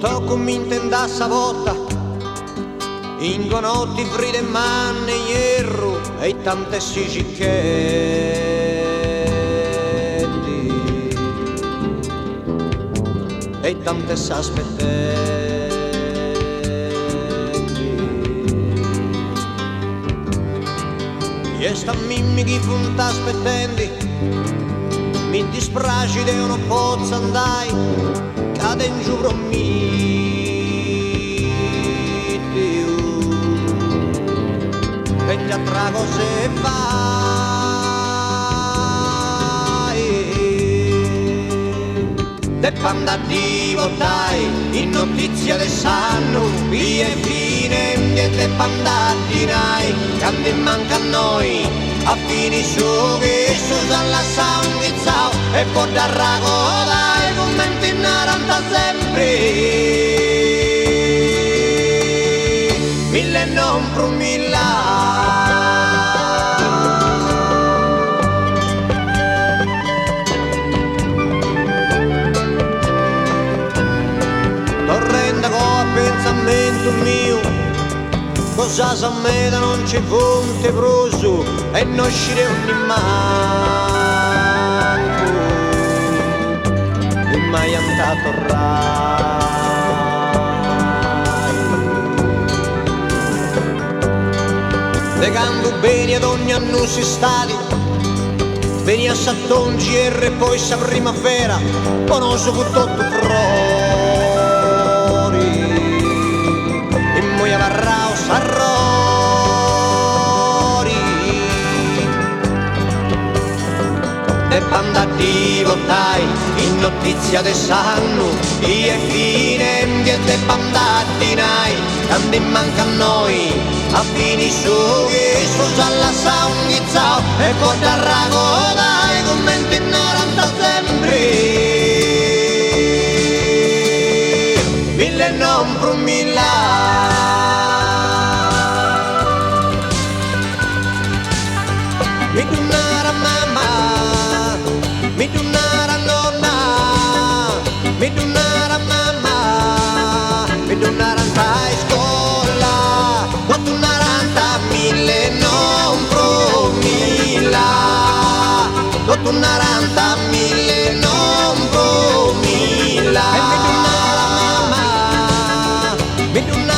Tocco mi intenda savota, in due notti fride manne hierro e tante sicchetti e tante s'aspettenti e sta mimmi chi funta aspettandi mi dispraci de uno pozzo andai cade in giù e già tra cose fai te panda di votai in notizia de sanno via e fine e te panda di nai quando manca a noi a fini su che su dalla sanguizzao e poi da ragoda e commenti in 40 sempre mille non promilla torrenda con pensamento mio cosa sa me da non c'è fonte proso e non scire ogni manco e mai andato legando bene ad ogni anno si stali veni a Sattongi e poi sa primavera conosco tutto fuori e moi avarrao sarrori e banda di votai in notizia de sanno e fine e te banda di nai quando manca a noi a fini su che su alla sanguizzao e poi da ragoda e commenti in 40 sempre mille non promilla mi donara mamma mi donara nonna mi donara mamma mi donara andai scuola ma tu 40.000 non promilla tu 40.000 non promilla e mi donara mamma mi donara